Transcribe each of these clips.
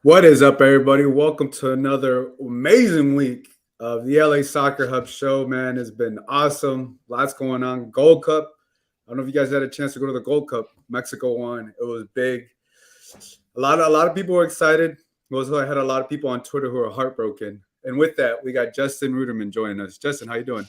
What is up, everybody? Welcome to another amazing week of the LA Soccer Hub show, man. It's been awesome. Lots going on. Gold Cup. I don't know if you guys had a chance to go to the Gold Cup. Mexico won. It was big. A lot of people were excited. Also, I had a lot of people on Twitter who are heartbroken. And with that, we got Justin Ruderman joining us. Justin, how you doing?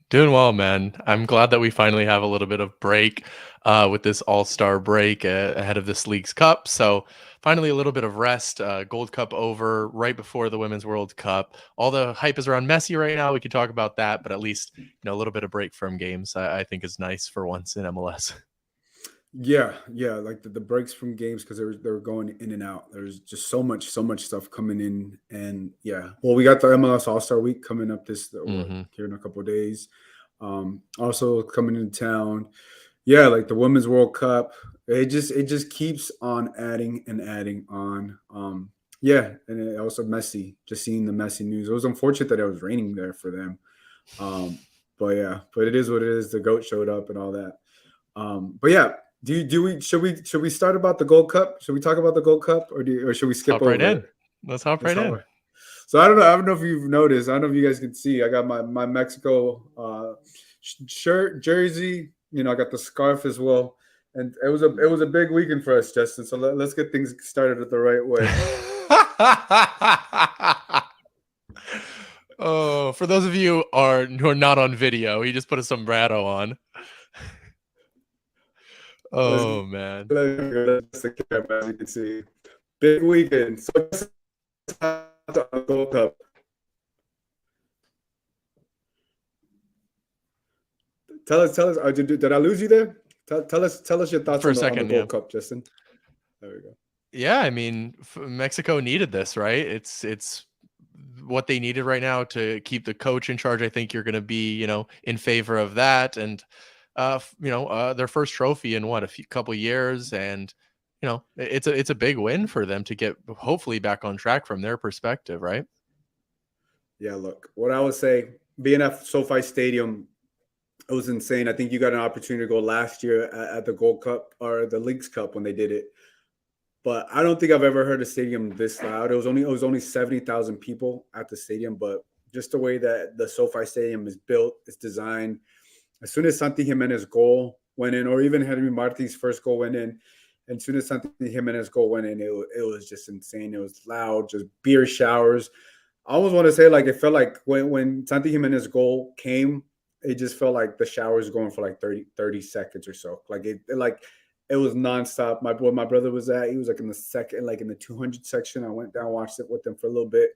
Doing well, man. I'm glad that we finally have a little bit of break with this All-Star break ahead of this league's cup. So finally, a little bit of rest. Gold Cup over right before the Women's World Cup. All the hype is around Messi right now. We could talk about that, but at least a little bit of break from games. I think is nice for once in MLS. Yeah, like the breaks from games because they were going in and out. There's just so much stuff coming in, and yeah. Well, we got the MLS All Star Week coming up this Hmm. here in a couple of days. Also coming into town, yeah, like the Women's World Cup. It just keeps on adding and adding on. Yeah, and it also Messi. Just seeing the Messi news. It was unfortunate that it was raining there for them. Um, but yeah, but it is what it is. The goat showed up and all that. But yeah, do we start about the Gold Cup? Should we talk about the Gold Cup, or should we Let's skip hop right over in. it? Let's hop Let's right hop in. right. So I don't know if you've noticed. I don't know if you guys can see. I got my Mexico shirt, jersey. I got the scarf as well, and it was a big weekend for us, Justin. So let's get things started the right way. Oh, for those of you who are not on video, he just put a sombrero on. Let's Oh man. let's the camera, as you can see. Big weekend. So the Gold Cup. Tell us. Did I lose you there? Tell us your thoughts For a on the second, yeah. Gold Cup, Justin. There we go. Yeah, I mean, Mexico needed this, right? It's what they needed right now to keep the coach in charge. I think you're going to be, in favor of that, and their first trophy in what couple years, and it's a big win for them to get hopefully back on track from their perspective, right? Yeah, look, what I would say, being at SoFi Stadium, it was insane. I think you got an opportunity to go last year at the Gold Cup or the Leagues Cup when they did it. But I don't think I've ever heard a stadium this loud. It was only 70,000 people at the stadium, but just the way that the SoFi Stadium is built, it's designed. As soon as Santi Jimenez goal went in, or even Henry Marti's first goal went in, and as soon as Santi Jimenez goal went in, it was just insane. It was loud, just beer showers. I almost want to say like it felt like when Santi Jimenez goal came, it just felt like the showers going for like 30 seconds or so. Like it was nonstop. My brother was at, he was like in the second, like in the 200 section. I went down, watched it with them for a little bit.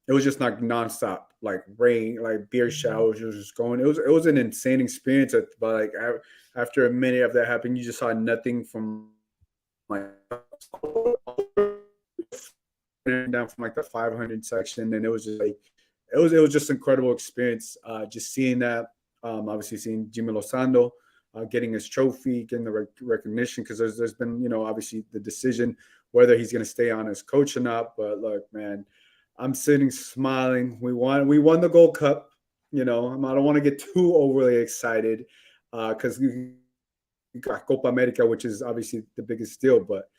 It was just like nonstop, like rain, like beer showers. It was just going. It was an insane experience. But like after a minute of that happened, you just saw nothing from like down from like the 500 section, and it was just like it was just incredible experience. Just seeing that, obviously seeing Jimmy Lozano getting his trophy, getting the recognition, because there's been obviously the decision whether he's going to stay on as coach or not. But look, man, I'm sitting smiling. We won the Gold Cup. I don't want to get too overly excited because we got Copa America, which is obviously the biggest deal, but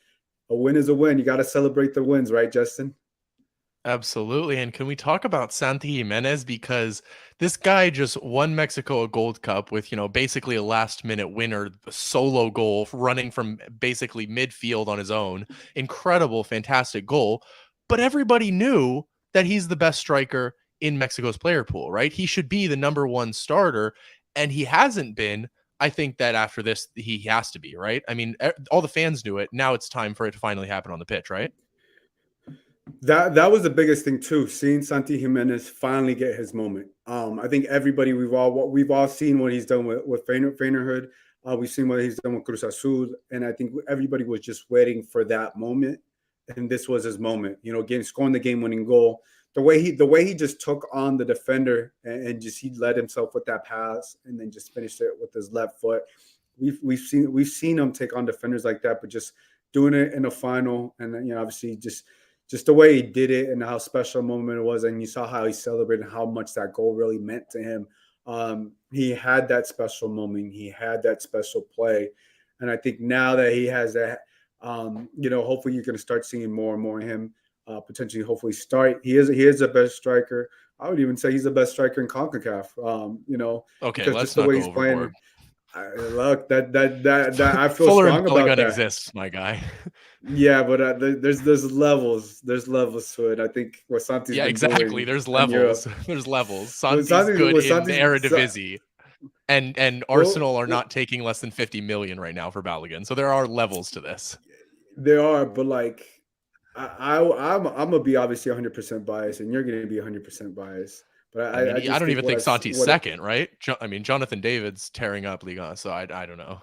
a win is a win. You got to celebrate the wins, right, Justin? Absolutely. And can we talk about Santi Jimenez? Because this guy just won Mexico a Gold Cup with, basically a last minute winner, a solo goal running from basically midfield on his own. Incredible, fantastic goal. But everybody knew that he's the best striker in Mexico's player pool, right? He should be the number one starter, and he hasn't been. I think that after this, he has to be, right? I mean, all the fans knew it. Now it's time for it to finally happen on the pitch, right? That was the biggest thing too. Seeing Santi Jimenez finally get his moment. I think everybody we've all seen what he's done with Feyenoord. We've seen what he's done with Cruz Azul, and I think everybody was just waiting for that moment, and this was his moment. Scoring the game-winning goal. The way he just took on the defender and just he led himself with that pass, and then just finished it with his left foot. We've seen him take on defenders like that, but just doing it in the final, and then obviously just the way he did it and how special a moment it was, and you saw how he celebrated and how much that goal really meant to him. He had that special moment. He had that special play, and I think now that he has that, Hopefully you're going to start seeing more and more of him. Potentially, hopefully, start. He is the best striker. I would even say he's the best striker in Concacaf. Okay, Because let's just the not way go he's playing. overboard. Look, that I feel Fuller and strong about Pelican that. exists, my guy. Yeah, but there's levels. There's levels to it. I think what Santi's Yeah, been exactly. doing There's in levels. Europe. There's levels. What Santi's Santi's good what in the Santi's Eredivisie. And well, Arsenal are well not taking less than 50 million right now for Balogun. So there are levels to this. there are, but like I'm gonna be obviously 100% biased, and you're gonna be 100% biased. But I mean, I I just don't think even what think I Santi's what second, right? I mean, Jonathan David's tearing up Liga, so I don't know.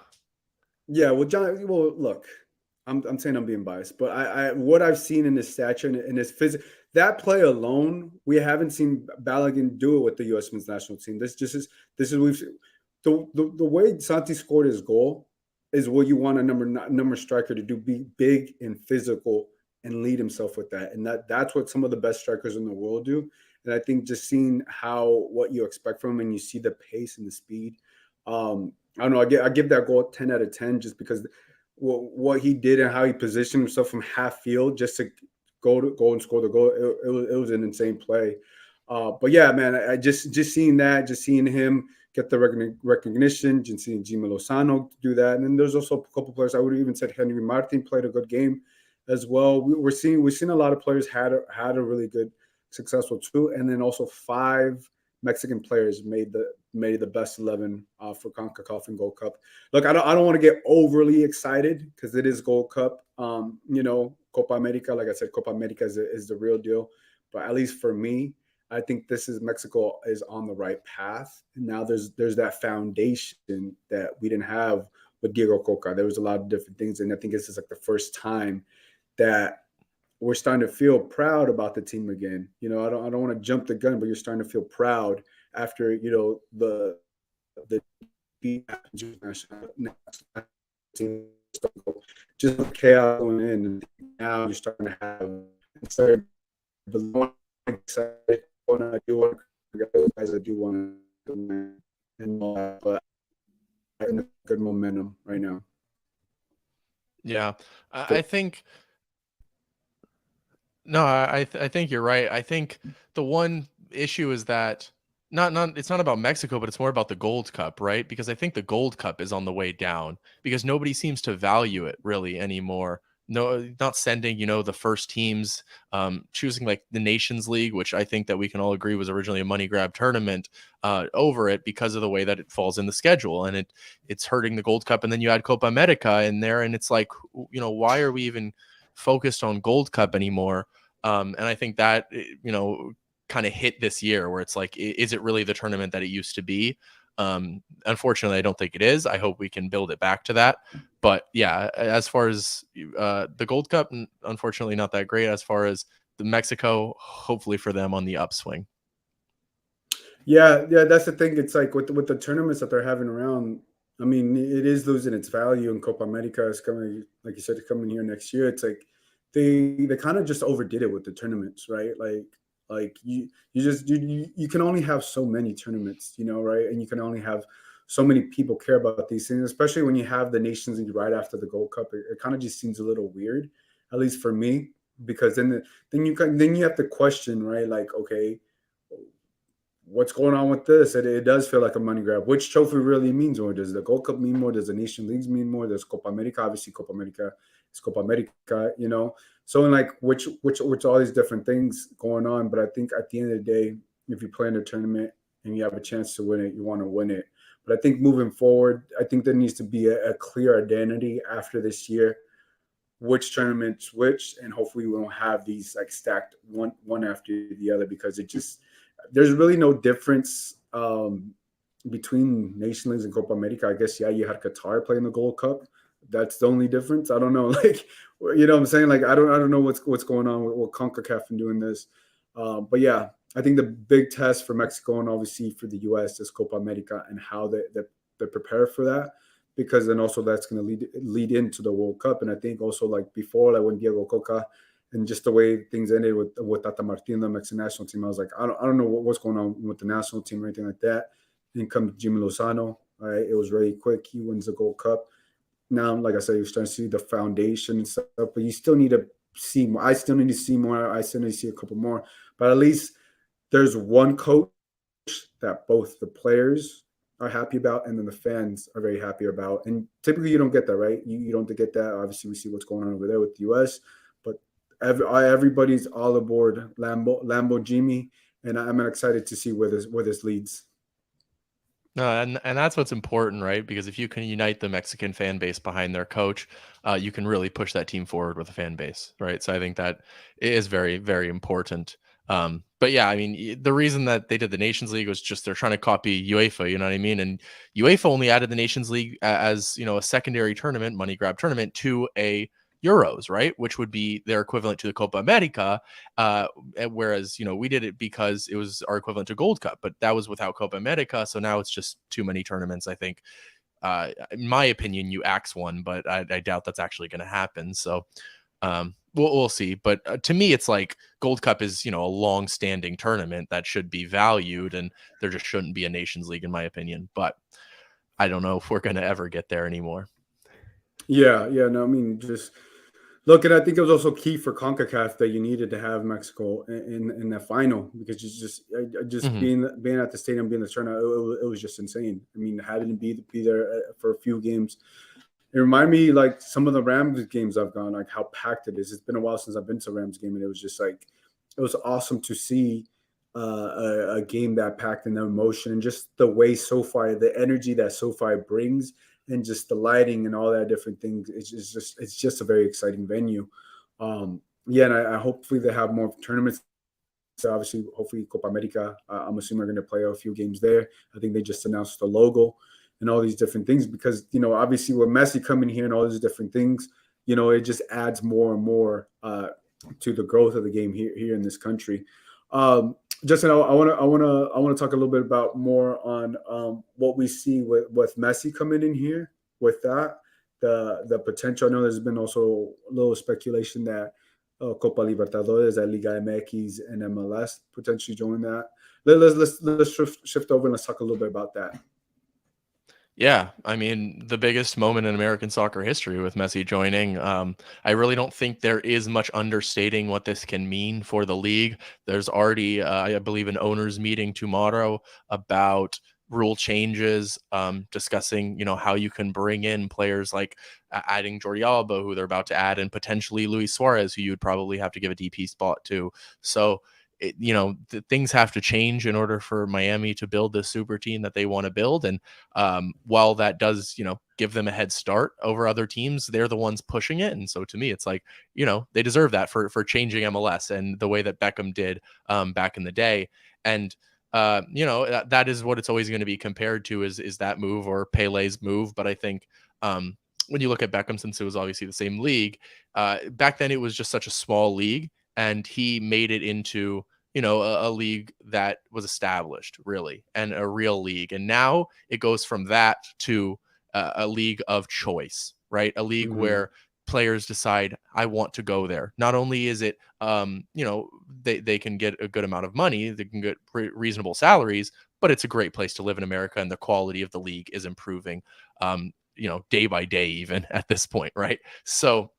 Yeah, well, John. Well, look, I'm saying I'm being biased, but I what I've seen in his stature and his physics, that play alone, we haven't seen Balogun do it with the U.S. men's national team. This is we've the way Santi scored his goal is what you want a number striker to do: be big and physical and lead himself with that, and that's what some of the best strikers in the world do. And I think just seeing how what you expect from him, and you see the pace and the speed. I don't know. I give that goal 10 out of 10 just because what he did and how he positioned himself from half field just to go and score the goal. It was an insane play. But yeah, man, I just seeing that, just seeing him get the recognition, just seeing Jimmy Lozano do that, and then there's also a couple players. I would have even said Henry Martin played a good game as well. We're seeing a lot of players had a really good successful too, and then also five Mexican players made the best 11 for CONCACAF and Gold Cup. Look, I don't want to get overly excited because it is Gold Cup. Copa America, like I said, Copa America is the real deal. But at least for me, I think this is Mexico is on the right path. And now there's that foundation that we didn't have with Diego Coca. There was a lot of different things, and I think this is like the first time that we're starting to feel proud about the team again. I don't want to jump the gun, but you're starting to feel proud after the just chaos going in, and now you're starting to have instead of excited, I do want guys, I do want to and all that, but in a good momentum right now. Yeah, I So, think no, I think you're right. I think the one issue is that not it's not about Mexico, but it's more about the Gold Cup, right? Because I think the Gold Cup is on the way down because nobody seems to value it really anymore. No, not sending, the first teams, choosing like the Nations League, which I think that we can all agree was originally a money grab tournament, over it because of the way that it falls in the schedule, and it's hurting the Gold Cup. And then you add Copa America in there, and it's like, why are we even focused on Gold Cup anymore? And I think that, kind of hit this year where it's like, is it really the tournament that it used to be? Unfortunately, I don't think it is. I hope we can build it back to that. But yeah, as far as the Gold Cup, unfortunately, not that great. As far as the Mexico, hopefully for them on the upswing. yeah, that's the thing. It's like with the tournaments that they're having around. I mean, it is losing its value, and Copa America is coming, like you said, coming here next year. It's like they kind of just overdid it with the tournaments, right? Like you can only have so many tournaments, right? And you can only have so many people care about these things, especially when you have the Nations League right after the Gold Cup. It kind of just seems a little weird, at least for me, because then you have to question, right? Like, okay, what's going on with this? It does feel like a money grab. Which trophy really means more? Does the Gold Cup mean more? Does the Nation Leagues mean more? Does Copa America? Obviously, Copa America is Copa America. So in like which all these different things going on. But I think at the end of the day, if you play in a tournament and you have a chance to win it, you want to win it. But I think moving forward, I think there needs to be a clear identity after this year, which tournaments which, and hopefully we don't have these like stacked one after the other, because it just there's really no difference between Nation Leagues and Copa America. I guess yeah, you had Qatar playing the Gold Cup. That's the only difference. I don't know, like what I'm saying. Like I don't know what's going on with CONCACAF and doing this. But yeah, I think the big test for Mexico and obviously for the U.S. is Copa America and how they prepare for that, because then also that's going to lead into the World Cup. And I think also like before, like when Diego Coca and just the way things ended with Tata Martino, the Mexican national team, I was like, I don't know what's going on with the national team or anything like that. Then comes Jimmy Lozano, right? It was really quick. He wins the Gold Cup. now, like I said, you're starting to see the foundation and stuff, but you still need to see more. I still need to see more. I still need to see a couple more. But at least there's one coach that both the players are happy about and then the fans are very happy about. And typically you don't get that, right? You don't get that. Obviously, we see what's going on over there with the US, but everybody's all aboard Lambo Jimmy, and I'm excited to see where this leads. No, and that's what's important, right? Because if you can unite the Mexican fan base behind their coach, you can really push that team forward with a fan base, right? So I think that is very, very important. But yeah, I mean, the reason that they did the Nations League was just they're trying to copy UEFA, you know what I mean? And UEFA only added the Nations League as a secondary tournament, money grab tournament to a Euros, right? Which would be their equivalent to the Copa America, whereas we did it because it was our equivalent to Gold Cup, but that was without Copa America. So now it's just too many tournaments. I think, in my opinion, you axe one, but I doubt that's actually going to happen. So we'll see. But to me, it's like Gold Cup is a long-standing tournament that should be valued, and there just shouldn't be a Nations League, in my opinion. But I don't know if we're going to ever get there anymore. Yeah, yeah. No, I mean, just look, and I think it was also key for CONCACAF that you needed to have Mexico in the final because just Mhm. being at the stadium, being the turnout, it was just insane. I mean, having to be there for a few games. It reminded me like some of the Rams games I've gone, like how packed it is. It's been a while since I've been to a Rams game, and it was just like it was awesome to see a game that packed and the emotion and just the way SoFi, the energy that SoFi brings, and just the lighting and all that different things. It's just a very exciting venue. Yeah, and I hopefully they have more tournaments. So obviously, hopefully Copa America. I'm assuming are going to play a few games there. I think they just announced the logo and all these different things because obviously with Messi coming here and all these different things, it just adds more and more to the growth of the game here in this country. Justin, I want to talk a little bit about more on what we see with Messi coming in here with that the potential. I know there's been also a little speculation that Copa Libertadores, that Liga MX, and MLS potentially join that. Let's shift over and let's talk a little bit about that. Yeah, I mean, the biggest moment in American soccer history with Messi joining. I really don't think there is much understating what this can mean for the league. There's already, I believe, an owners' meeting tomorrow about rule changes, discussing, how you can bring in players like adding Jordi Alba, who they're about to add, and potentially Luis Suarez, who you would probably have to give a DP spot to. So things have to change in order for Miami to build this super team that they want to build. And while that does, give them a head start over other teams, they're the ones pushing it. And so to me, it's like, they deserve that for changing MLS and the way that Beckham did back in the day. And that is what it's always going to be compared to is that move or Pele's move. But I think when you look at Beckham, since it was obviously the same league, back then it was just such a small league, and he made it into a league that was established really and a real league. And now it goes from that to a league of choice, right? A league Mm-hmm. where players decide I want to go there. Not only is it they can get a good amount of money, they can get reasonable salaries, but it's a great place to live in America, and the quality of the league is improving day by day even at this point, right? So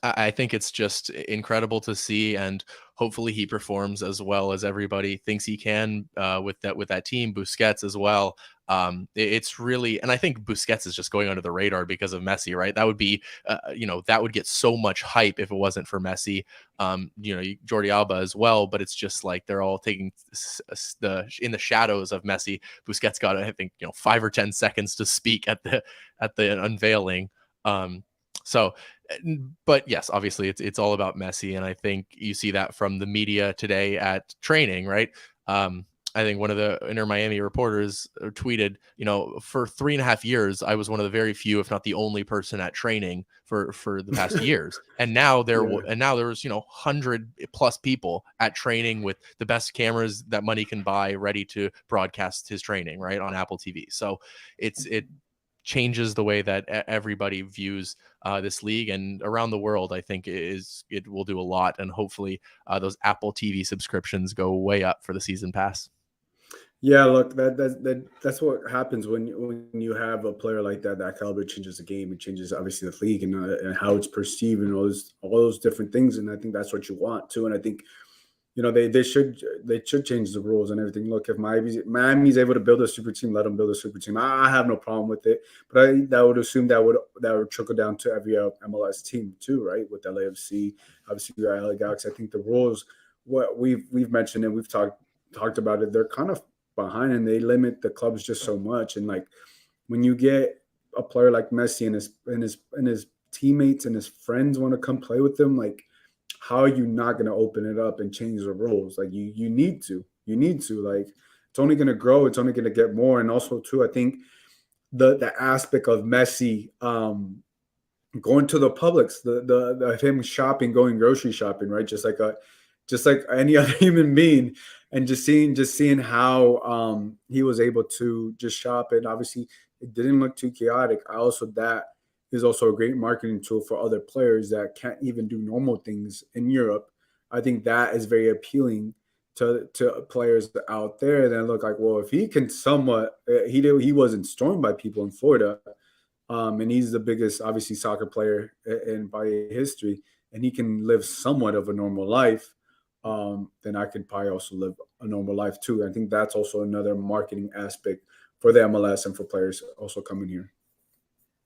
I think it's just incredible to see, and hopefully he performs as well as everybody thinks he can with that team. Busquets as well. It's really, and I think Busquets is just going under the radar because of Messi, right? That would be, that would get so much hype if it wasn't for Messi. Jordi Alba as well, but it's just like they're all taking in the shadows of Messi. Busquets got, I think, 5 or 10 seconds to speak at the unveiling. So but yes, obviously it's all about Messi, and I think you see that from the media today at training, right? I think one of the Inter Miami reporters tweeted, for 3.5 years, I was one of the very few, if not the only person at training for the past years, and now Yeah. there's 100+ people at training with the best cameras that money can buy, ready to broadcast his training right on Apple TV. So it changes the way that everybody views this league, and around the world. I think it will do a lot, and hopefully those Apple TV subscriptions go way up for the season pass. Yeah, look, that's what happens when you have a player like that. That caliber changes the game. It changes obviously the league and how it's perceived and all those different things. And I think that's what you want too. And I think they should change the rules and everything. Look, if Miami's able to build a super team, let them build a super team. I have no problem with it, but that would assume that would trickle down to every MLS team too, right? With LAFC, obviously we are LA Galaxy. I think the rules, what we've mentioned and we've talked about it, they're kind of behind and they limit the clubs just so much. And like when you get a player like Messi and his teammates and his friends want to come play with them, like how are you not going to open it up and change the rules? Like you need to like it's only going to grow. It's only going to get more. And also too, I think the aspect of Messi going to the Publix, the him shopping, going grocery shopping, right? Just like any other human being, and just seeing how he was able to just shop, and obviously it didn't look too chaotic. I also that is also a great marketing tool for other players that can't even do normal things in Europe. I think that is very appealing to players out there that look like, well, if he can somewhat, he wasn't stormed by people in Florida, and he's the biggest, obviously, soccer player in by history, and he can live somewhat of a normal life, then I could probably also live a normal life too. I think that's also another marketing aspect for the MLS and for players also coming here.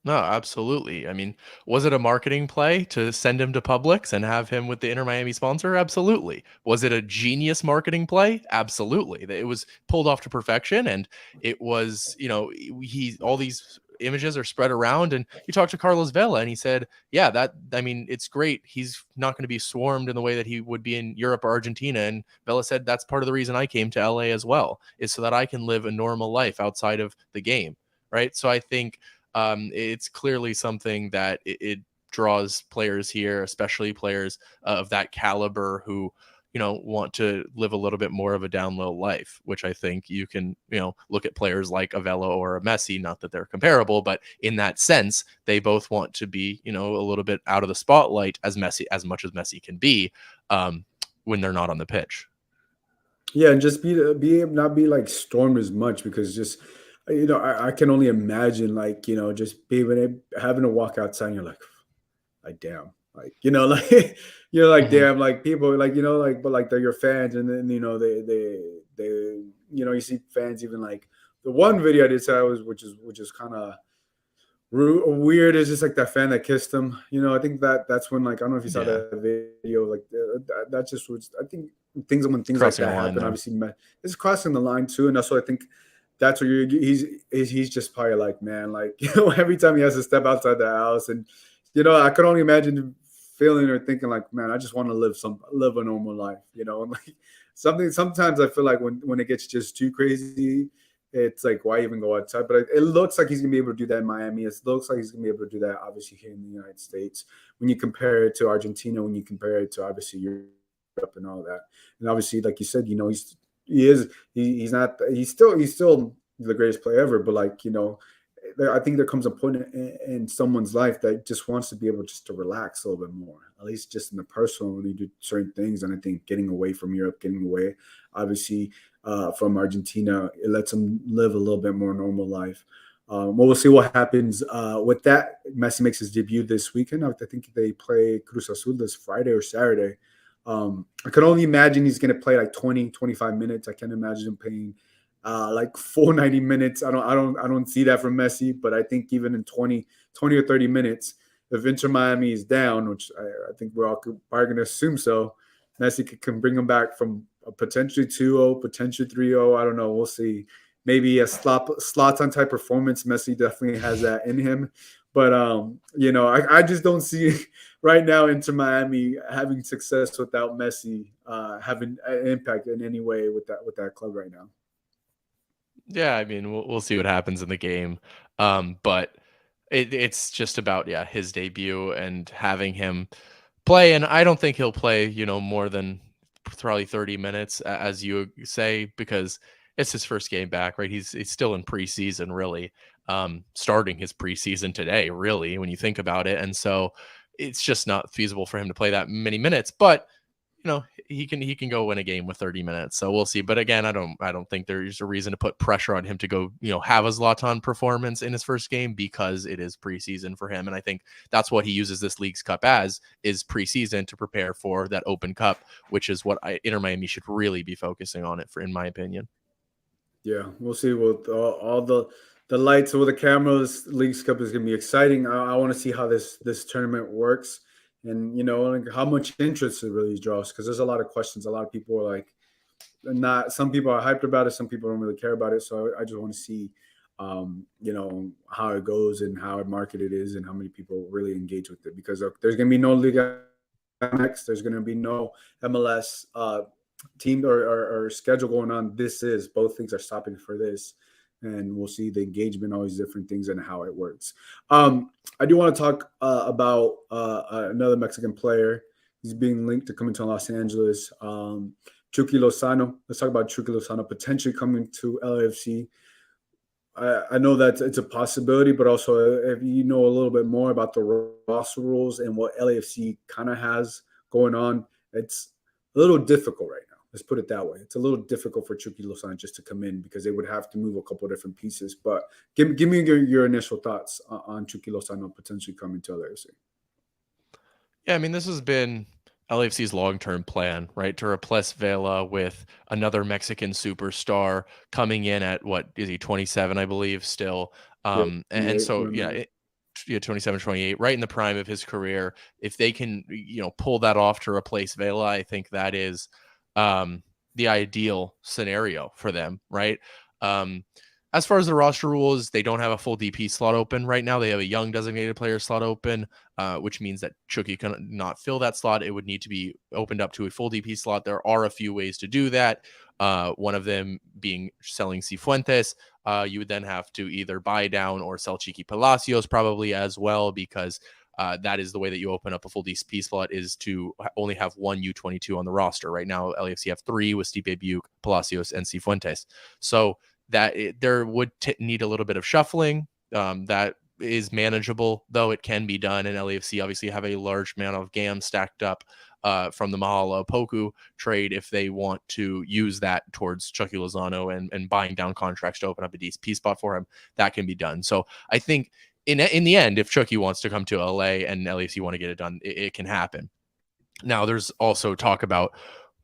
No, absolutely. I mean, was it a marketing play to send him to Publix and have him with the Inter Miami sponsor? Absolutely. Was it a genius marketing play? Absolutely. It was pulled off to perfection, and it was, he all these images are spread around, and you talk to Carlos Vela and he said, yeah, that I mean, it's great. He's not going to be swarmed in the way that he would be in Europe or Argentina. And Vela said that's part of the reason I came to LA as well, is so that I can live a normal life outside of the game. Right. So I think it's clearly something that it draws players here, especially players of that caliber who, want to live a little bit more of a down low life, which I think you can, look at players like Avella or a Messi, not that they're comparable, but in that sense, they both want to be, a little bit out of the spotlight as much as Messi can be, when they're not on the pitch. Yeah, and just be not be like stormed as much because just I can only imagine like just being having to walk outside and you're like damn, like like like Hmm. damn, like people like like but like they're your fans, and then they you see fans even like the one video I did say was which is kind of weird is just like that fan that kissed him. I think that's when like I don't know if you saw Yeah. that video. Like that just was. I think when things like Crossing a that line happen, there. obviously, it's crossing the line too. And that's what I think. That's what he's just probably like, man, like every time he has to step outside the house, and I could only imagine him feeling or thinking like, man, I just want to live a normal life, and like something. Sometimes I feel like when it gets just too crazy, it's like why even go outside? But it looks like he's gonna be able to do that in Miami. It looks like he's gonna be able to do that obviously here in the United States. When you compare it to Argentina, when you compare it to obviously Europe and all that, and obviously like you said, he's still the greatest player ever. But like I think there comes a point in someone's life that just wants to be able just to relax a little bit more, at least just in the personal when you do certain things. And I think getting away from Europe, getting away, obviously from Argentina, it lets them live a little bit more normal life. Well, we'll see what happens with that. Messi makes his debut this weekend. I think they play Cruz Azul this Friday or Saturday. I can only imagine he's going to play like 20, 25 minutes. I can't imagine him playing like full 90 minutes. I don't see that from Messi, but I think even in 20 or 30 minutes, if Inter Miami is down, which I think we're all probably going to assume so, Messi can bring them back from a potentially 2-0, potentially 3-0. I don't know. We'll see. Maybe a slots on type performance. Messi definitely has that in him. But I just don't see right now Inter Miami having success without Messi having an impact in any way with that club right now. Yeah, I mean, we'll see what happens in the game. But it's just about, yeah, his debut and having him play. And I don't think he'll play, more than probably 30 minutes, as you say, because it's his first game back, right? He's still in preseason, really, starting his preseason today, really, when you think about it. And so it's just not feasible for him to play that many minutes. But he can go win a game with 30 minutes. So we'll see. But again, I don't think there's a reason to put pressure on him to go, have a Zlatan performance in his first game, because it is preseason for him. And I think that's what he uses this Leagues Cup as, is preseason to prepare for that Open Cup, which is what Inter Miami should really be focusing on it for, in my opinion. Yeah, we'll see. With all the lights or the cameras, Leagues Cup is going to be exciting. I want to see how this tournament works, and like how much interest it really draws. Because there's a lot of questions. A lot of people are like, not. Some people are hyped about it. Some people don't really care about it. So I just want to see, how it goes and how marketed it is, and how many people really engage with it. Because there's going to be no Liga next. There's going to be no MLS team or schedule going on. Both things are stopping for this, and we'll see the engagement, all these different things, and how it works. I do want to talk about another Mexican player. He's being linked to coming to Los Angeles. Chucky Lozano. Let's talk about Chucky Lozano potentially coming to LAFC. I know that it's a possibility, but also if you know a little bit more about the roster rules and what LAFC kind of has going on, it's a little difficult right now. Let's put it that way. It's a little difficult for Chucky Lozano just to come in, because they would have to move a couple of different pieces. But give me your initial thoughts on Chucky Lozano potentially coming to LAFC. Yeah, I mean, this has been LAFC's long-term plan, right? To replace Vela with another Mexican superstar coming in at, what is he, 27, I believe, still. Yeah, And so, right now. 27, 28, right in the prime of his career. If they can, pull that off to replace Vela, I think that is the ideal scenario for them, right? Um, as far as the roster rules, they don't have a full DP slot open right now. They have a young designated player slot open, which means that Chucky can not fill that slot. It would need to be opened up to a full DP slot. There are a few ways to do that. One of them being selling Cifuentes. You would then have to either buy down or sell Chiqui Palacios probably as well, because that is the way that you open up a full DP slot, is to only have one U22 on the roster. Right now, LAFC have three with Stipe Biuk, Palacios, and Cifuentes. So that there would need a little bit of shuffling. That is manageable, though it can be done. And LAFC obviously have a large amount of GAM stacked up from the Mahala Poku trade if they want to use that towards Chucky Lozano and buying down contracts to open up a DP spot for him. That can be done. So I think in the end, if Chucky wants to come to LA and LAFC want to get it done, it can happen. Now, there's also talk about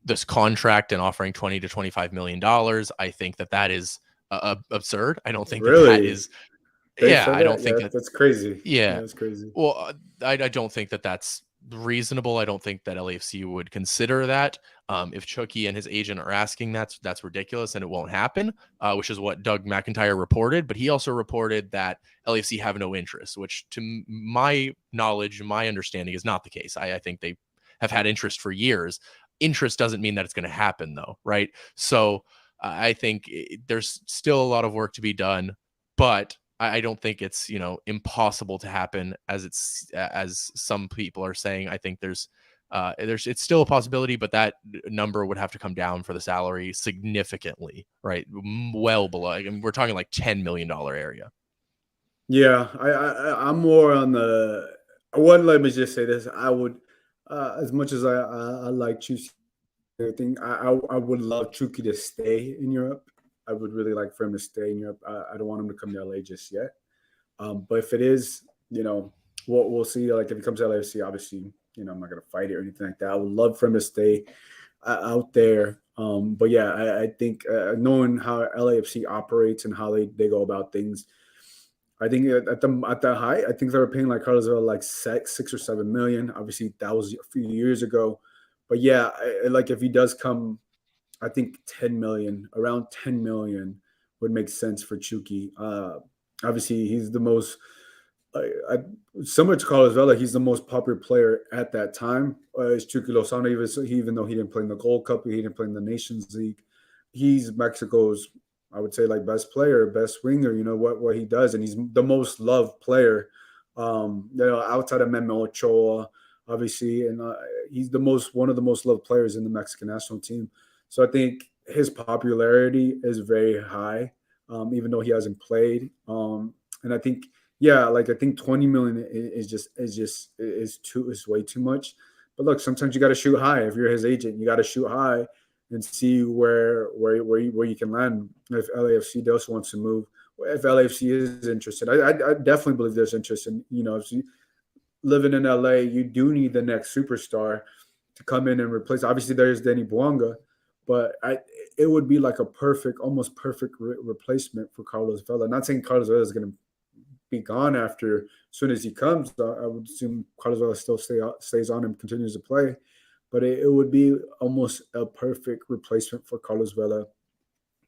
this contract and offering $20 to $25 million. I think that is absurd. I don't think that Really? is. They Yeah, said I don't that? think Yeah, that. that's crazy. Yeah, Yeah, that's crazy. well, I don't think that that's reasonable. I don't think that LAFC would consider that. If Chucky and his agent are asking, that's ridiculous, and it won't happen. Which is what Doug McIntyre reported. But he also reported that LAFC have no interest, which, to my knowledge, my understanding, is not the case. I think they have had interest for years. Interest doesn't mean that it's going to happen, though, right? So I think there's still a lot of work to be done, but I don't think it's impossible to happen as some people are saying. I think there's it's still a possibility, but that number would have to come down for the salary significantly, right? Well below. I mean, we're talking like $10 million area. Yeah, I'm more on the. One, let me just say this: I would, as much as I like Chucky, I would love Chucky to stay in Europe. I would really like for him to stay in Europe. I don't want him to come to LA just yet. But if it is, we'll see. Like if he comes to LAFC, obviously, I'm not gonna fight it or anything like that. I would love for him to stay out there. But yeah, I think knowing how LAFC operates and how they go about things, I think at the height, I think they were paying like Carlos Vela like 6 or 7 million. Obviously, that was a few years ago. But yeah, like if he does come, I think 10 million, around 10 million would make sense for Chucky. Obviously, he's the most, I, similar to Carlos Vela, he's the most popular player at that time. Is Chucky Lozano, even though he didn't play in the Gold Cup, he didn't play in the Nations League. He's Mexico's, I would say, like best player, best winger. You know what he does, and he's the most loved player. Outside of Memo Ochoa, obviously, and he's one of the most loved players in the Mexican national team. So I think his popularity is very high, even though he hasn't played. And I think, yeah, like I think 20 million is way too much. But look, sometimes you got to shoot high. If you're his agent, you got to shoot high and see where you can land. If LAFC does wants to move, if LAFC is interested, I definitely believe there's interest in, if you living in LA, you do need the next superstar to come in and replace. Obviously, there's Danny Buanga, but it would be like a perfect, almost perfect replacement for Carlos Vela. Not saying Carlos Vela is going to be gone after as soon as he comes. I would assume Carlos Vela still stays on and continues to play, but it would be almost a perfect replacement for Carlos Vela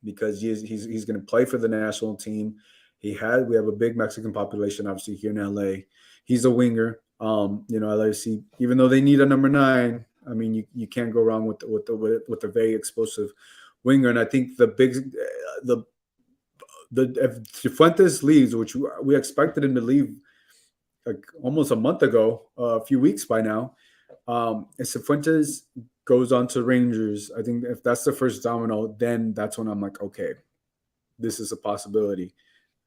because he's going to play for the national team. We have a big Mexican population, obviously here in LA. He's a winger. LAFC, even though they need a number 9, I mean, you can't go wrong with a very explosive winger. And I think the if Cifuentes leaves, which we expected him to leave like almost a month ago, a few weeks by now, if Cifuentes goes on to Rangers, I think if that's the first domino, then that's when I'm like, okay, this is a possibility.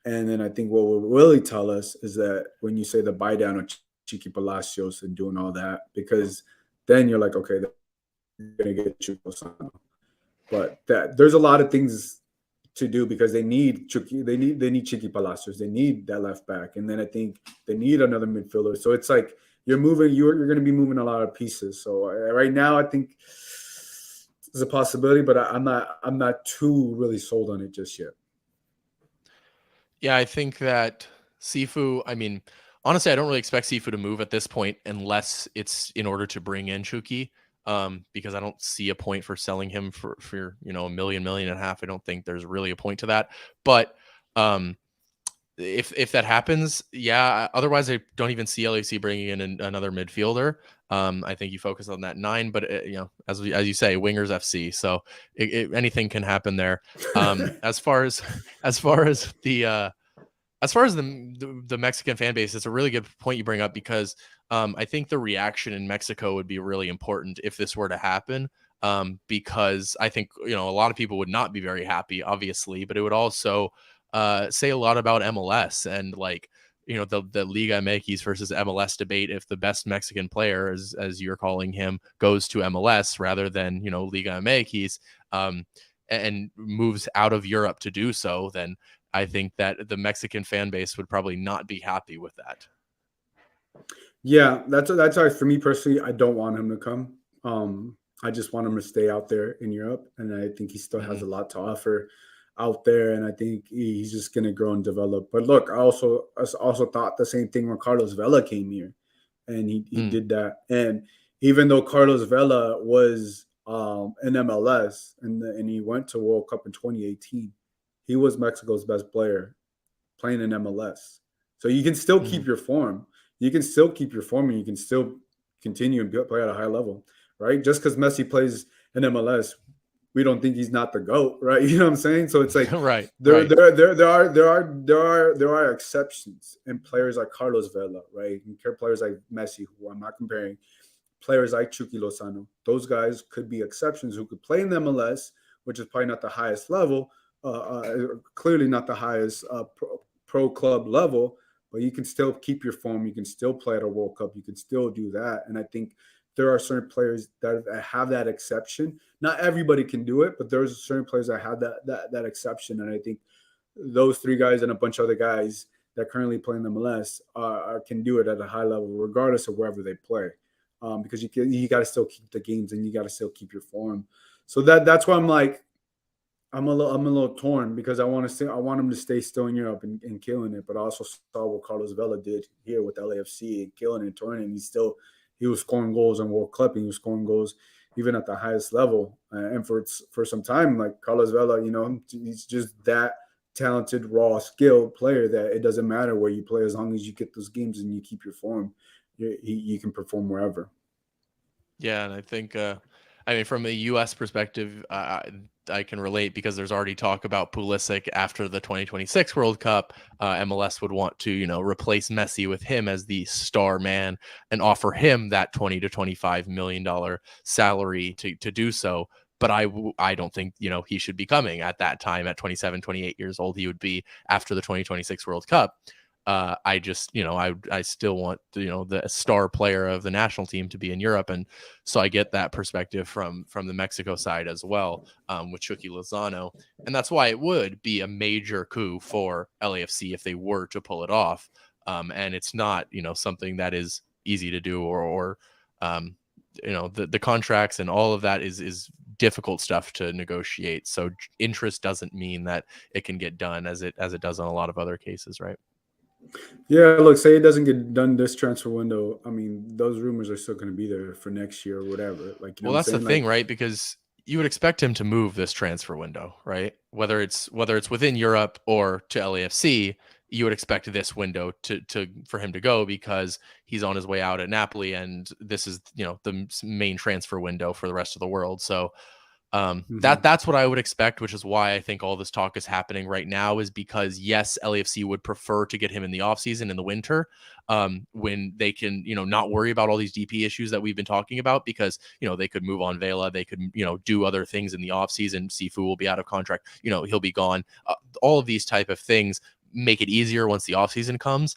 And then I think what will really tell us is that when you say the buy down of Chiqui Palacios and doing all that, because then you're like, okay, they're going to get Chiqui Lozano. But there's a lot of things to do because they need Chiqui Palacios. They need that left back. And then I think they need another midfielder. So it's like you're going to be moving a lot of pieces. So right now I think there's a possibility, but I'm not too really sold on it just yet. Yeah, I think that Sifu, I mean, honestly, I don't really expect Sifu to move at this point unless it's in order to bring in Chucky, because I don't see a point for selling him for $1 million and a half. I don't think there's really a point to that. But if that happens, yeah. Otherwise, I don't even see LAC bringing in another midfielder. I think you focus on that 9, but as you say, wingers FC, so anything can happen there. As far as the Mexican fan base, it's a really good point you bring up because I think the reaction in Mexico would be really important if this were to happen. Because I think a lot of people would not be very happy, obviously, but it would also say a lot about MLS and the Liga MX versus MLS debate. If the best Mexican player, as you're calling him, goes to MLS rather than Liga MX, and moves out of Europe to do so, then I think that the Mexican fan base would probably not be happy with that. Yeah, that's why for me personally, I don't want him to come. I just want him to stay out there in Europe, and I think he still has a lot to offer out there, and I think he's just going to grow and develop. But look, I also thought the same thing when Carlos Vela came here, and he did that. And even though Carlos Vela was in MLS and he went to World Cup in 2018, he was Mexico's best player playing in MLS. So you can still keep your form. You can still keep your form, and you can still continue and play at a high level, right? Just because Messi plays in MLS, we don't think he's not the GOAT, right? You know what I'm saying? So it's like right. There are exceptions in players like Carlos Vela, right? And players like Messi, who I'm not comparing, players like Chucky Lozano. Those guys could be exceptions who could play in the MLS, which is probably not the highest level, clearly not the highest pro club level, but you can still keep your form. You can still play at a World Cup. You can still do that. And I think there are certain players that have that exception. Not everybody can do it, but there's certain players that have that exception. And I think those 3 guys and a bunch of other guys that currently play in the MLS can do it at a high level, regardless of wherever they play, because you got to still keep the games and you got to still keep your form. So that's why I'm like, I'm a little torn because I want him to stay still in Europe and killing it, but I also saw what Carlos Vela did here with LAFC and killing and touring, and he was scoring goals in World Cup, and he was scoring goals even at the highest level. And for some time, like Carlos Vela, he's just that talented, raw, skilled player that it doesn't matter where you play as long as you get those games and you keep your form, you can perform wherever. Yeah, and I think, from a U.S. perspective, I can relate because there's already talk about Pulisic after the 2026 World Cup. MLS would want to, replace Messi with him as the star man and offer him that $20 to $25 million salary to do so. But I don't think, he should be coming at that time at 27, 28 years old. He would be after the 2026 World Cup. I just, I still want, the star player of the national team to be in Europe. And so I get that perspective from the Mexico side as well, with Chucky Lozano. And that's why it would be a major coup for LAFC if they were to pull it off. And it's not, something that is easy to do, or the contracts and all of that is difficult stuff to negotiate. So interest doesn't mean that it can get done as it does on a lot of other cases, right? Yeah, look, say it doesn't get done this transfer window. I mean, those rumors are still going to be there for next year or whatever. Like, you know Well, what I'm that's the saying? thing, Like, right? Because you would expect him to move this transfer window, right? Whether it's within Europe or to LAFC, you would expect this window to for him to go, because he's on his way out at Napoli, and this is, the main transfer window for the rest of the world. So mhm. that's what I would expect, which is why I think all this talk is happening right now, is because yes, LAFC would prefer to get him in the offseason, in the winter, when they can, not worry about all these DP issues that we've been talking about, because, they could move on Vela, they could, do other things in the offseason. Sifu will be out of contract, he'll be gone. All of these type of things make it easier once the offseason comes,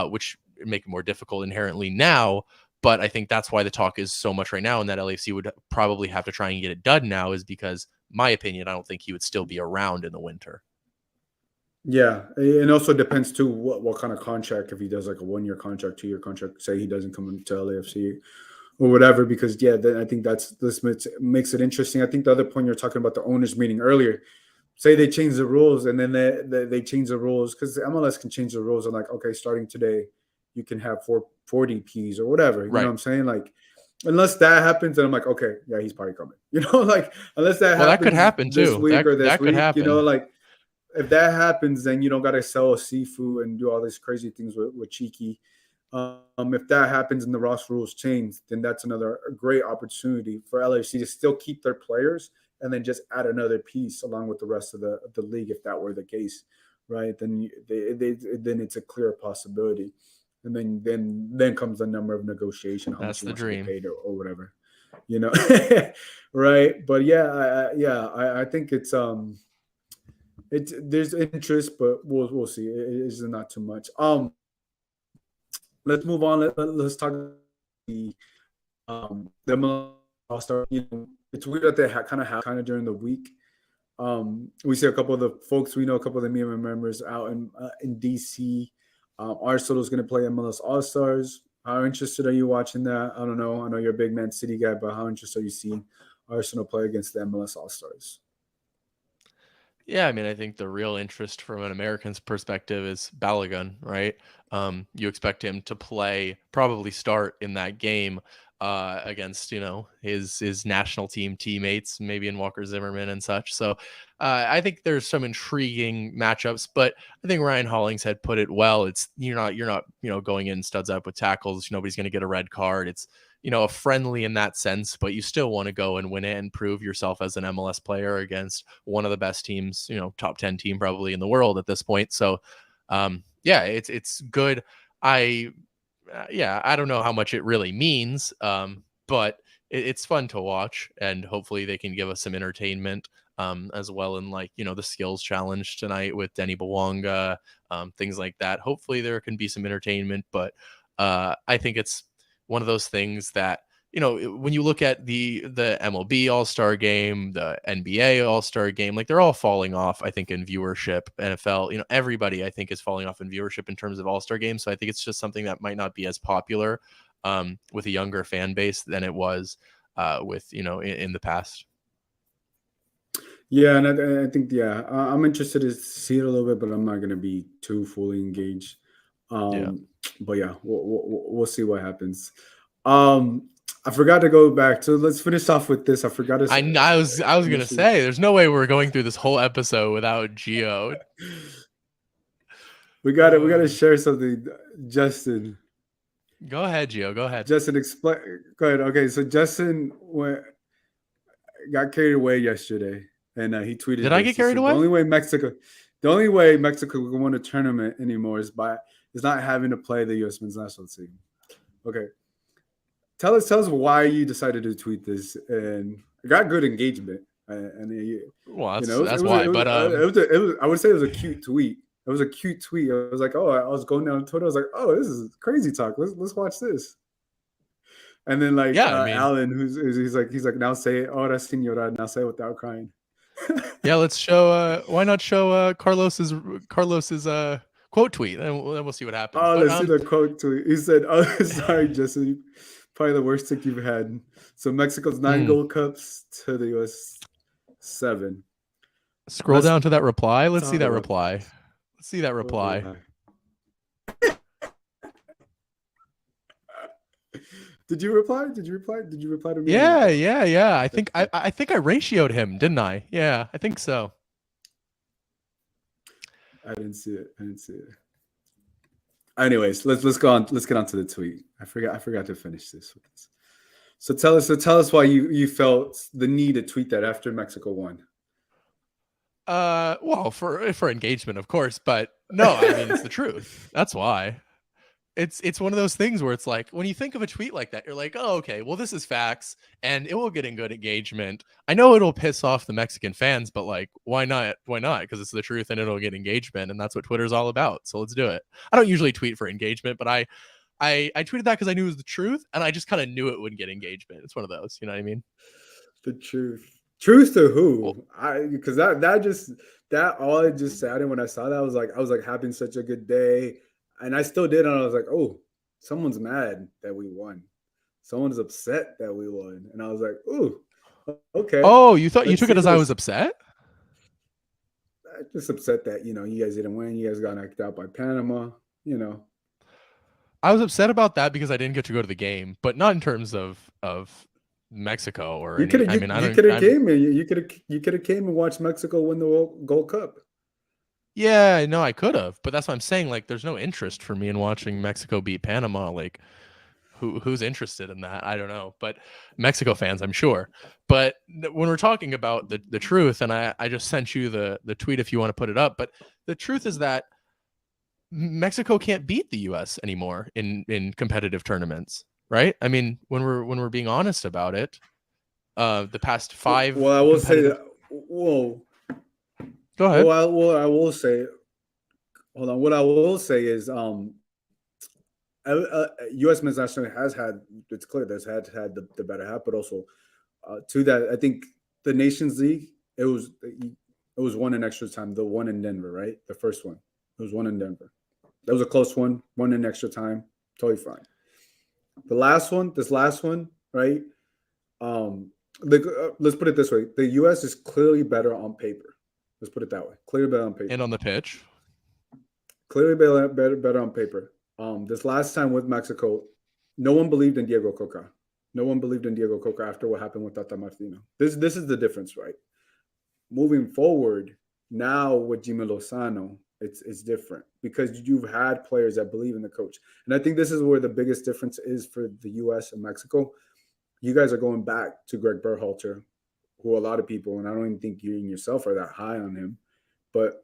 which make it more difficult inherently now. But I think that's why the talk is so much right now, and that LAFC would probably have to try and get it done now, is because, my opinion, I don't think he would still be around in the winter. Yeah, it also depends too what kind of contract. If he does like a 1 year contract, 2 year contract, say he doesn't come into LAFC or whatever. Because yeah, then I think this makes it interesting. I think the other point you're talking about, the owners meeting earlier. Say they change the rules, and then they change the rules because the MLS can change the rules. And like, okay, starting today, you can have four DPs or whatever. You know Right. what I'm saying? Like, unless that happens, then I'm like, okay, yeah, he's probably coming. Like, unless that Well, that could happens happen this too. week That or this that could week, happen. like, if that happens, then you don't got to sell seafood and do all these crazy things with Cheeky. If that happens and the Ross rules change, then that's another great opportunity for LAFC to still keep their players and then just add another piece along with the rest of the league. If that were the case, right? Then then it's a clear possibility, and then comes the number of negotiation, how much That's he the wants to get dream. paid or whatever, you know, right? But yeah, I think it's there's interest, but we'll see. It's not too much. Let's move on. Let's talk the All Star. It's weird that they kind of during the week. We see a couple of the folks we know, a couple of the Miami members out in DC. Arsenal is going to play MLS All Stars. How interested are you watching that? I don't know. I know you're a big Man City guy, but how interested are you seeing Arsenal play against the MLS All Stars? Yeah, I mean, I think the real interest from an American's perspective is Balogun, right? You expect him to play, probably start in that game, against, his national team teammates, maybe in Walker Zimmerman and such. So I think there's some intriguing matchups, but I think Ryan Hollingshead put it well. It's you're not going in studs up with tackles. Nobody's going to get a red card. It's, a friendly in that sense, but you still want to go and win it and prove yourself as an MLS player against one of the best teams, top 10 team probably in the world at this point. So, yeah, it's good. I don't know how much it really means, but it's fun to watch, and hopefully they can give us some entertainment, as well. In, like, the skills challenge tonight with Denny Bawanga, things like that. Hopefully there can be some entertainment, but I think it's one of those things that, when you look at the MLB All-Star game, the NBA All-Star game, like, they're all falling off, I think, in viewership. NFL, everybody, I think, is falling off in viewership in terms of All-Star games. So I think it's just something that might not be as popular, with a younger fan base than it was, with, in the past. Yeah, and I think I'm interested to see it a little bit, but I'm not going to be too fully engaged. Yeah. But yeah, we'll see what happens. I forgot to go back. So let's finish off with this. I forgot to I was gonna initially. say, there's no way we're going through this whole episode without Geo. We gotta Uh, share something, Justin. Go ahead, Gio. Go ahead. Justin, explain. Go ahead. Okay, so Justin got carried away yesterday, and he tweeted Did I this. get He carried said away? the only way Mexico will win a tournament anymore is not having to play the U.S. men's national team. Okay, tell us why you decided to tweet this, and it got good engagement, and Well, you that's know that's why. But I would say it was a cute tweet. It was a cute tweet. I was like, oh, I was going down Twitter. I was like, oh, this is crazy talk. Let's watch this. And then like Yeah, I mean, Alan, he's like, now say it, ahora señora, now say it without crying. yeah, let's show why not show Carlos's quote tweet, and we'll see what happens. Oh, But let's see the quote tweet. He said, oh, sorry, Jesse. Probably the worst tick you've had. So Mexico's 9 gold cups to the US 7. Scroll Let's down to that reply. Let's see talk that about reply. this. Let's see that reply. Did you reply? Did you reply? Did you reply to me? Yeah. I think I ratioed him, didn't I? Yeah, I think so. I didn't see it. Anyways, let's go on. Let's get on to the tweet. I forgot to finish this. So tell us why you felt the need to tweet that after Mexico won. Well, for engagement, of course, but no, I mean it's the truth. That's why. It's one of those things where it's like when you think of a tweet like that, you're like, oh, okay, well, this is facts and it will get in good engagement. I know it'll piss off the Mexican fans, but like, why not? Why not? Because it's the truth and it'll get engagement, and that's what Twitter's all about. So let's do it. I don't usually tweet for engagement, but I tweeted that because I knew it was the truth, and I just kind of knew it would get engagement. It's one of those, you know what I mean? The truth. Truth to who? Well, Because that all it just saddened when I saw that. I was like having such a good day. And I still did, and I was like, "Oh, someone's mad that we won. Someone's upset that we won." And I was like, "Ooh, okay." oh, you thought you took it as I was upset? Just upset that you guys didn't win. You guys got knocked out by Panama. I was upset about that because I didn't get to go to the game, but not in terms of Mexico or you could have. I mean, You could have came and you could have came and watched Mexico win the Gold Cup. Yeah, no, I could have, but that's what I'm saying. Like, there's no interest for me in watching Mexico beat Panama. Like, who's interested in that? I don't know, but Mexico fans, I'm sure. But when we're talking about the truth, and I just sent you the tweet if you want to put it up, but the truth is that Mexico can't beat the U.S. anymore in competitive tournaments, right? I mean, when we're being honest about it, the past 5. Well, I will say that. Whoa. Go ahead. Well, I will say. Hold on. What I will say is, U.S. men's national has had. It's clear that's had the better half, but also to that, I think the Nations League. It was one in extra time. The one in Denver, right? The first one. It was one in Denver. That was a close one. One in extra time. Totally fine. This last one, right? Let's put it this way: the U.S. is clearly better on paper. Let's put it that way. Clearly better on paper. And on the pitch. Clearly better on paper. This last time with Mexico, no one believed in Diego Coca. No one believed in Diego Coca after what happened with Tata Martino. This is the difference, right? Moving forward, now with Jimmy Lozano, it's different because you've had players that believe in the coach. And I think this is where the biggest difference is for the U.S. and Mexico. You guys are going back to Greg Berhalter, who a lot of people, and I don't even think you and yourself are that high on him, but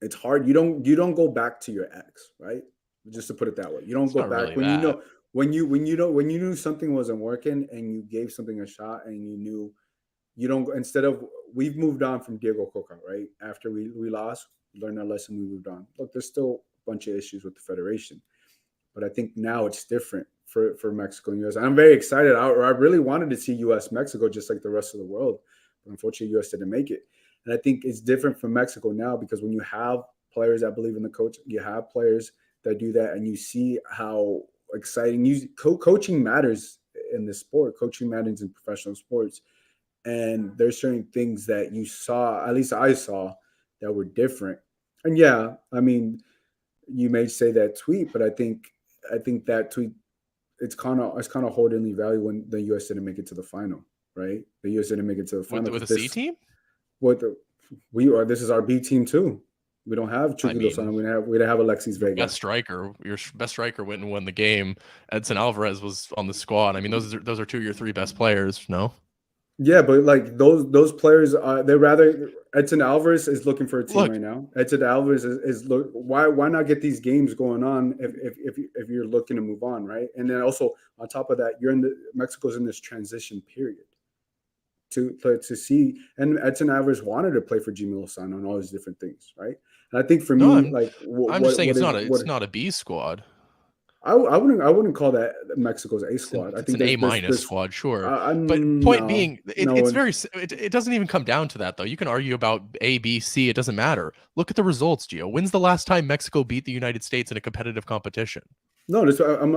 it's hard. You don't go back to your ex, right? Just to put it that way. You don't go back really when you knew something wasn't working and you gave something a shot and you knew you don't, instead of, we've moved on from Diego Coca, right? After we lost, learned our lesson, we moved on. Look, there's still a bunch of issues with the federation, but I think now it's different for Mexico and U.S. I'm very excited. I really wanted to see U.S. Mexico just like the rest of the world, but unfortunately U.S. didn't make it. And I think it's different from Mexico now because when you have players that believe in the coach, you have players that do that, and you see how exciting coaching matters in this sport. Coaching matters in professional sports, and there's certain things that you saw, at least I saw, that were different. And yeah, I mean, you may say that tweet, but I think that tweet, it's kind of holding the value when the U.S. didn't make it to the final, right? The U.S. didn't make it to the final with a C team. This is our B team too. We don't have Chucky Lozano. We don't have Alexis Vega. Your best striker went and won the game. Edson Alvarez was on the squad. I mean, those are 2 of your 3 best players. No. Yeah, but like those players, Edson Alvarez is looking for a team right now. Edson Alvarez why not get these games going on if you're looking to move on, right? And then also on top of that, Mexico's in this transition period. to see. And Edson Alvarez wanted to play for Jimmy Lozano and all these different things, right? And I think for No, me, like I'm just saying what it's not a B squad. I wouldn't call that Mexico's A squad. I It's think an A minus there's squad, sure. But point no being, it's no very. It doesn't even come down to that though. You can argue about A, B, C. It doesn't matter. Look at the results, Gio. When's the last time Mexico beat the United States in a competitive competition? no. I'm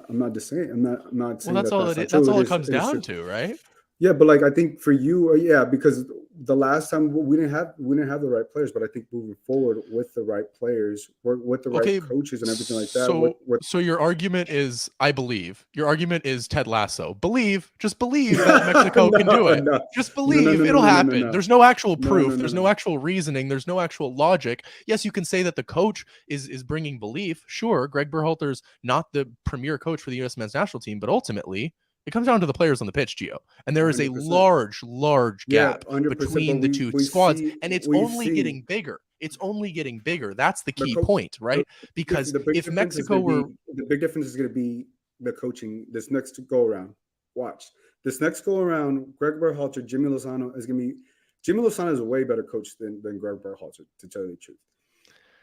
not just saying I'm not Well, saying that that's not that's true. all it comes It is down true. to, right? Yeah, but like I think for you, yeah, because the last time we didn't have the right players, but I think moving forward with the right players, with the right Okay, coaches and everything like that, with so your argument is, I believe. Your argument is Ted Lasso. Just believe that Mexico can do no, it. no, Just no, no, believe no, no, it'll no, no, no, happen. no, There's no actual no, proof. no, no, There's no no. actual reasoning. There's no actual logic. Yes, you can say that the coach is bringing belief. Sure, Greg Berhalter's not the premier coach for the U.S. men's national team, but ultimately it comes down to the players on the pitch, Gio. And there is a 100%. large Yeah, gap 100%. But between the two we squads, see and it's we only see getting bigger. It's only getting bigger. That's the the key coach. point, right? Because The big if difference is Mexico going to were be the big difference is going to be the coaching this next go around. Watch this next go around. Greg Berhalter, Jimmy Lozano is going to be. Jimmy Lozano is a way better coach than Greg Berhalter, to tell you the truth.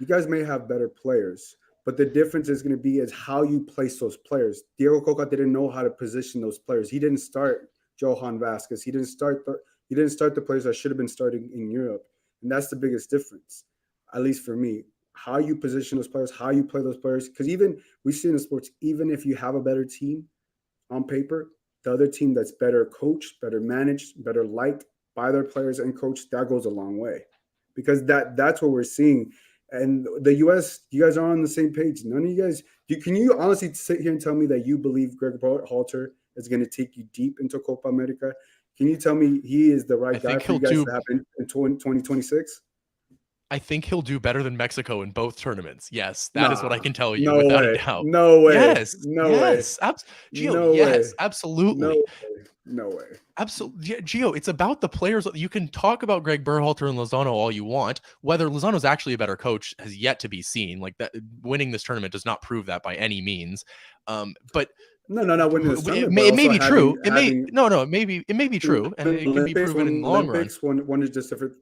You guys may have better players, but the difference is going to be is how you place those players. Diego Coca didn't know how to position those players. He didn't start Johan Vasquez. He didn't start the players that should have been starting in Europe, and that's the biggest difference, at least for me. How you position those players, how you play those players, because even we see in sports, even if you have a better team on paper, the other team that's better coached, better managed, better liked by their players and coached, that goes a long way, because that's what we're seeing. And the U.S., you guys are on the same page. None of you guys. Can you honestly sit here and tell me that you believe Greg Halter is going to take you deep into Copa America? Can you tell me he is the I right guy think for he'll you guys do to have in 2026? I think he'll do better than Mexico in both tournaments. Yes, that is what I Nah, can tell you no without a way, doubt. no way, Yes, no way, yes, Gio, no way, yes, no absolutely. way, no way. Absolutely, Gio. It's about the players. You can talk about Greg Berhalter and Lozano all you want. Whether Lozano's actually a better coach has yet to be seen. Like that, winning this tournament does not prove that by any means. But No, no, not winning this it tournament, but may also be true. having It may be true, and it can be Olympics, proven in one the long run. Olympics, one is just different.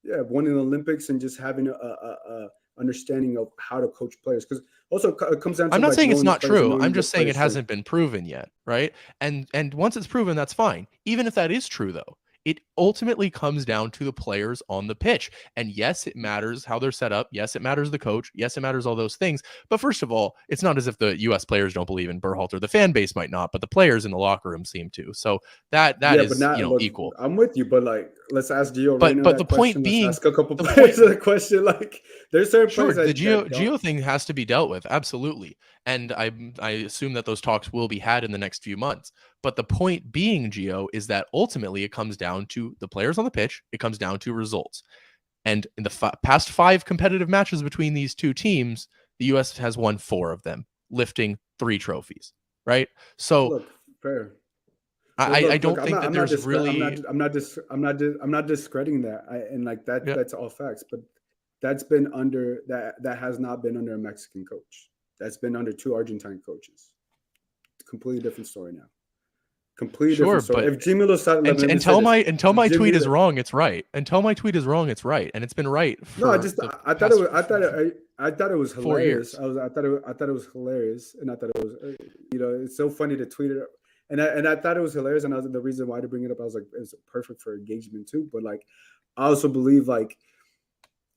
Yeah, one in the Olympics and just having a understanding of how to coach players, because also it comes down to I'm not like saying it's knowing the not players and true. knowing I'm the just saying it players' strength. hasn't been proven yet, right? And once it's proven, that's fine. Even if that is true though, it ultimately comes down to the players on the pitch. And yes, it matters how they're set up. Yes, it matters the coach. Yes, it matters all those things. But first of all, it's not as if the US players don't believe in Berhalter. The fan base might not, but the players in the locker room seem to. So that Yeah, but is, not. But equal. I'm with you. But like, let's ask Gio Reyna But the that point question. Let's being, ask a couple the players point that question. Like, there's certain Sure, players the that don't. Geo thing has to be dealt with, absolutely, and I assume that those talks will be had in the next few months. But the point being, Geo, is that ultimately it comes down to the players on the pitch. It comes down to results. And in the past 5 competitive matches between these two teams, the U.S. has won 4 of them, lifting 3 trophies. Right. So Look, fair. But I look, don't think that there's really. I'm not discrediting that. And like Yeah, that's all facts. But that's been under that has not been under a Mexican coach. That's been under 2 Argentine coaches. Completely different story now. Completely sure, different story. but If Jimmy Lozano, let me say until this. If my tweet Jimmy, is wrong, it's right. Until my tweet is wrong, it's right, and it's been right no, I for just the I thought it past was I thought it was 4 hilarious. years. I thought it was hilarious, and I thought it was it's so funny to tweet it, and I thought it was hilarious, and I was the reason why to bring it up. I was like, it's perfect for engagement too. But like, I also believe like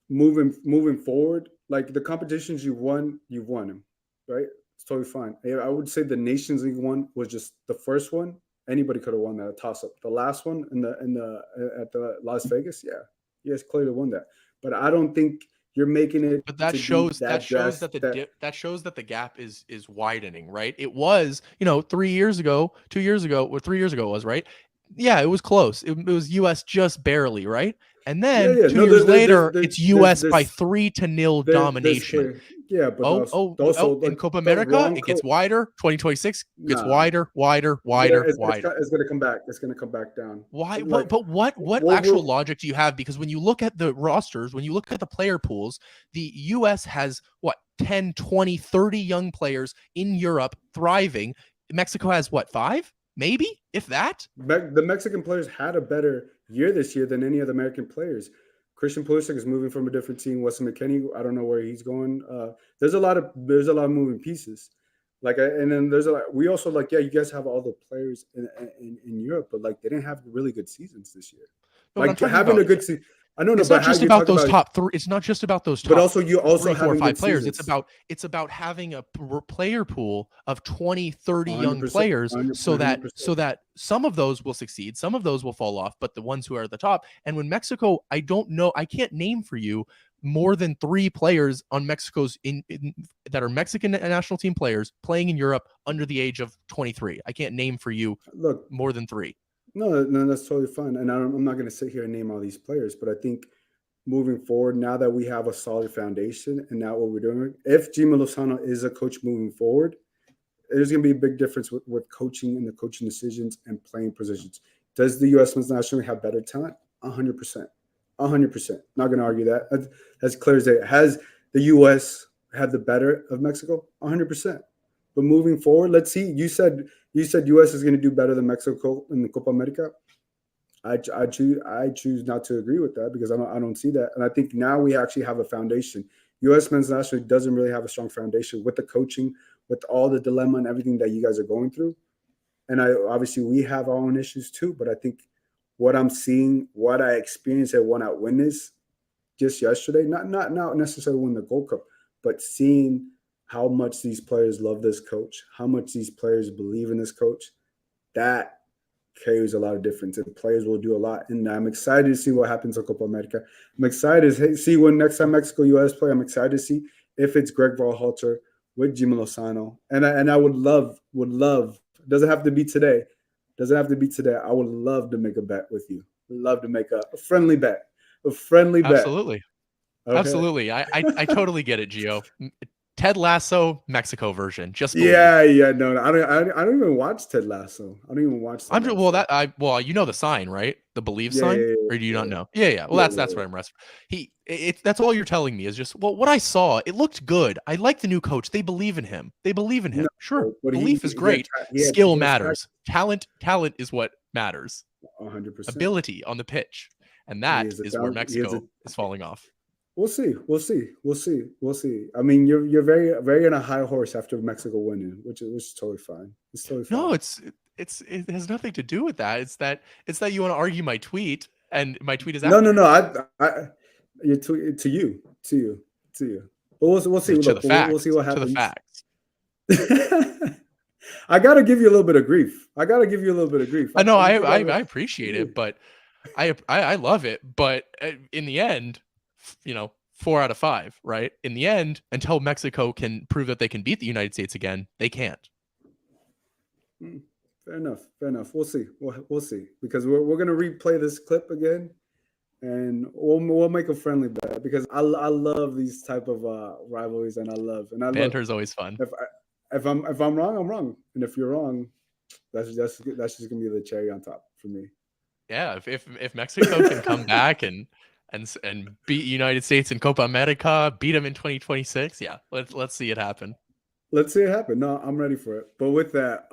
moving forward, like the competitions you've won them, right? It's totally fine. I would say the Nations League one was just the first one. Anybody could have won that toss up. The last one in the at the Las Vegas, yeah, you guys clearly won that. But I don't think you're making it But to be that that shows dress that that. that shows that the gap is widening, right? It was, 3 years ago, 2 years ago, or 3 years ago it was, right? Yeah, it was close. It was US just barely, right? And Yeah, then yeah. 2 No, years later, it's US by there's 3-0 there's domination. clear. Yeah, but Oh, also in like Copa the America, wrong it gets coach. wider. 2026 gets Nah, wider, wider, wider, wider. it's gonna come back. It's gonna come back down. Why? Like What we're actual logic do you have? Because when you look at the rosters, when you look at the player pools, the US has what, 10, 20, 30 young players in Europe thriving. Mexico has what, 5? maybe if that. The Mexican players had a better year this year than any of the American players. Christian Pulisic is moving from a different team. Weston McKennie, I don't know where he's going. There's a lot of moving pieces. And then we also yeah, you guys have all the players in Europe, but like they didn't have really good seasons this year. No, but I'm Like talking having about, a good season. I don't know, it's not but how just you about talk those about, top three. It's not just about those but top also you also 3, 4, having 5 good players. seasons. It's about having a player pool of 20, 30 young 100%, players, 100%, so that some of those will succeed, some of those will fall off, but the ones who are at the top. And when Mexico, I don't know, I can't name for you more than 3 players on Mexico's that are Mexican national team players playing in Europe under the age of 23. I can't name for you Look, more than 3. no, that's totally fine. And I'm not going to sit here and name all these players, but I think moving forward, now that we have a solid foundation and now what we're doing, if Jimmy Lozano is a coach moving forward, there's going to be a big difference with coaching and the coaching decisions and playing positions. Does the U.S. men's national team have better talent? 100%. 100%. Not going to argue that. That's clear as day. Has the U.S. had the better of Mexico? 100%. But moving forward, let's see. You said U.S. is going to do better than Mexico in the Copa America. I choose not to agree with that because I don't see that. And I think now we actually have a foundation. U.S. men's national doesn't really have a strong foundation with the coaching, with all the dilemma and everything that you guys are going through. And obviously we have our own issues too. But I think what I'm seeing, what I experienced at One Out Witness just yesterday, not necessarily win the Gold Cup, but seeing how much these players love this coach, how much these players believe in this coach, that carries a lot of difference, and players will do a lot. And I'm excited to see what happens in Copa America. I'm excited to see when next time Mexico US play. I'm excited to see if it's Greg Berhalter with Jimmy Lozano. And I would love. Doesn't have to be today. I would love to make a bet with you. Love to make a friendly bet. Absolutely. Okay. Absolutely. I totally get it, Gio. Ted Lasso Mexico version. Just believe. Yeah. No, I don't even watch Ted Lasso. I don't even watch. Well, you know the sign, right? The believe sign, or do you not know? Yeah. Well, that's what I'm resting. That's all you're telling me is just, well, what I saw. It looked good. I like the new coach. They believe in him. No, Sure, but belief is great. Skill matters. Talent is what matters. 100%. Ability on the pitch, and that is where Mexico is falling off. We'll see. I mean, you're very on a high horse after Mexico winning, which is totally fine. It's totally fine. No, it has nothing to do with that. It's that you want to argue my tweet, and my tweet is no. You tweet to you. But we'll see. To Look, the facts, we'll see what happens. To the facts. I gotta give you a little bit of grief. I know. I appreciate it, but I love it. But in the end, 4 out of 5, right? In the end, until Mexico can prove that they can beat the United States again, they can't. Fair enough. We'll see. We'll see, because we're gonna replay this clip again, and we'll make a friendly bet, because I love these type of rivalries, and Banter is always fun. If I'm wrong, I'm wrong, and if you're wrong, that's just gonna be the cherry on top for me. Yeah, if Mexico can come back and beat United States in Copa America, beat them in 2026, yeah, let's see it happen. No, I'm ready for it. But with that,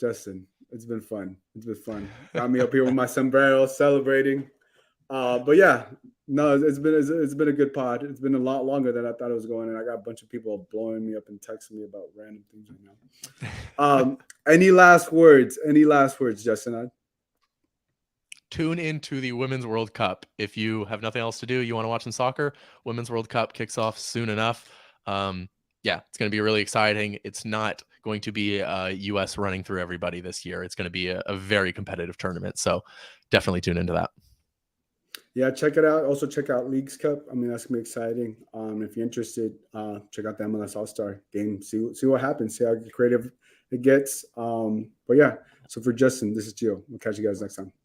Justin, it's been fun. Got me up here with my sombrero celebrating. But yeah, no, it's been a good pod. It's been a lot longer than I thought it was going, and I got a bunch of people blowing me up and texting me about random things right now. Any last words, Justin? Tune into the Women's World Cup. If you have nothing else to do, you want to watch some soccer, Women's World Cup kicks off soon enough. Yeah, it's going to be really exciting. It's not going to be U.S. running through everybody this year. It's going to be a very competitive tournament. So definitely tune into that. Yeah, check it out. Also check out Leagues Cup. I mean, that's going to be exciting. If you're interested, check out the MLS All-Star game. See what happens. See how creative it gets. But yeah, so for Justin, this is Gio. We'll catch you guys next time.